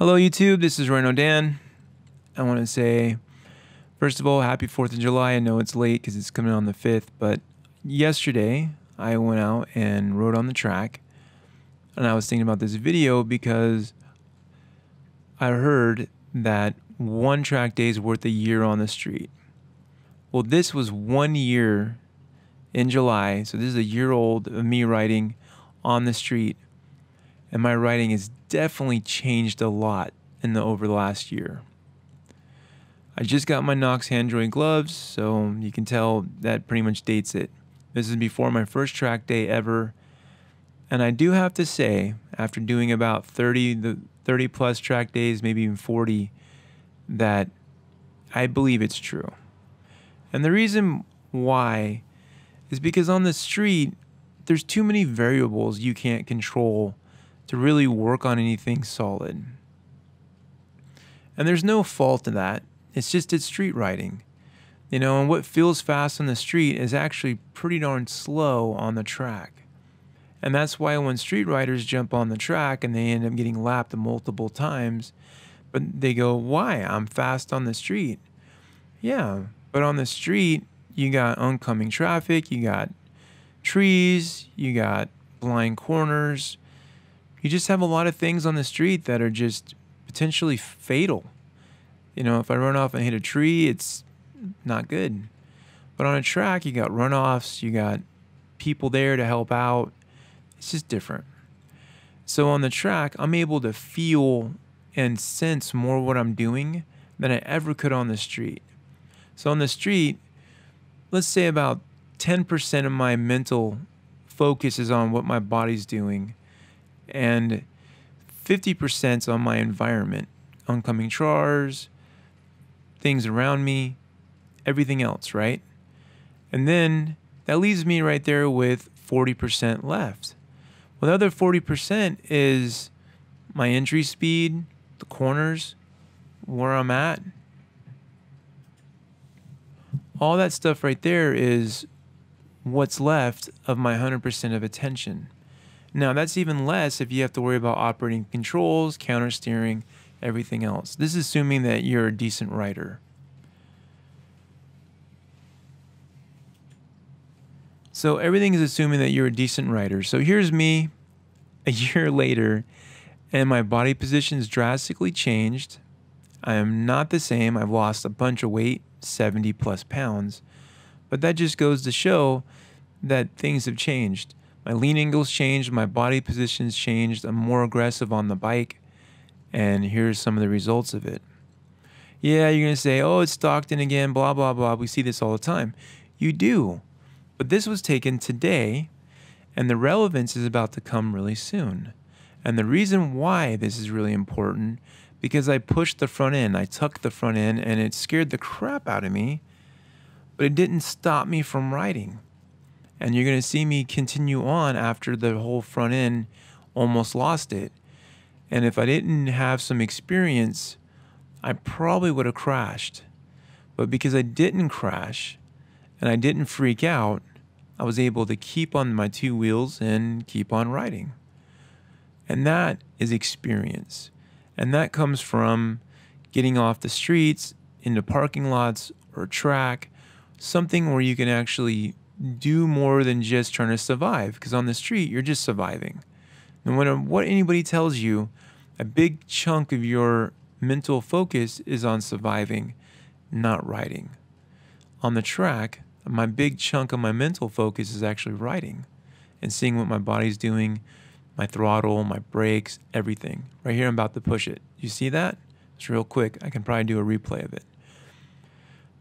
Hello YouTube, this is Rhino Dan. I want to say, first of all, happy 4th of July. I know it's late because it's coming on the 5th, but yesterday I went out and rode on the track, and I was thinking about this video because I heard that one track day is worth a year on the street. Well, this was 1 year in July, so this is a year old of me riding on the street, and my riding has definitely changed a lot over the last year. I just got my Nox Handjoy gloves, so you can tell that pretty much dates it. This is before my first track day ever, and I do have to say, after doing about 30 plus track days, maybe even 40, that I believe it's true. And the reason why is because on the street, there's too many variables you can't control to really work on anything solid. And there's no fault in that. It's street riding. You know, and what feels fast on the street is actually pretty darn slow on the track. And that's why when street riders jump on the track and they end up getting lapped multiple times, but they go, why? I'm fast on the street. Yeah, but on the street, you got oncoming traffic, you got trees, you got blind corners. You just have a lot of things on the street that are just potentially fatal. You know, if I run off and hit a tree, it's not good. But on a track, you got runoffs, you got people there to help out. It's just different. So on the track, I'm able to feel and sense more what I'm doing than I ever could on the street. So on the street, let's say about 10% of my mental focus is on what my body's doing, and 50% on my environment, oncoming cars, things around me, everything else, right? And then that leaves me right there with 40% left. Well, the other 40% is my entry speed, the corners, where I'm at. All that stuff right there is what's left of my 100% of attention. Now, that's even less if you have to worry about operating controls, counter steering, everything else. This is assuming that you're a decent rider. So everything is assuming that you're a decent rider. So here's me a year later, and my body position's drastically changed. I am not the same. I've lost a bunch of weight, 70 plus pounds. But that just goes to show that things have changed. My lean angle's changed, my body position's changed, I'm more aggressive on the bike, and here's some of the results of it. Yeah, you're going to say, oh, it's Stockton again, blah, blah, blah. We see this all the time. You do. But this was taken today, and the relevance is about to come really soon. And the reason why this is really important, because I pushed the front end, I tucked the front end, and it scared the crap out of me, but it didn't stop me from riding. And you're going to see me continue on after the whole front end almost lost it. And if I didn't have some experience, I probably would have crashed. But because I didn't crash and I didn't freak out, I was able to keep on my two wheels and keep on riding. And that is experience. And that comes from getting off the streets into parking lots or track, something where you can actually do more than just trying to survive, because on the street you're just surviving. No matter what anybody tells you, a big chunk of your mental focus is on surviving, not riding. On the track, my big chunk of my mental focus is actually riding and seeing what my body's doing, my throttle, my brakes, everything. Right here I'm about to push it. You see that? It's real quick. I can probably do a replay of it.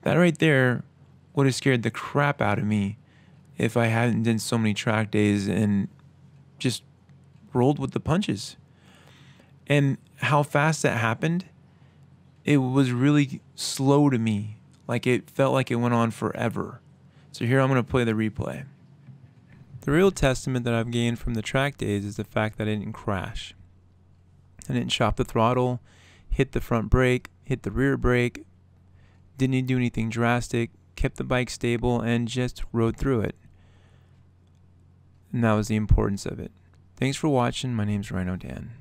That right there would have scared the crap out of me if I hadn't done so many track days and just rolled with the punches. And how fast that happened, it was really slow to me. Like it felt like it went on forever. So here I'm going to play the replay. The real testament that I've gained from the track days is the fact that I didn't crash. I didn't chop the throttle, hit the front brake, hit the rear brake, didn't do anything drastic, kept the bike stable, and just rode through it. And that was the importance of it. Thanks for watching. My name's Rhino Dan.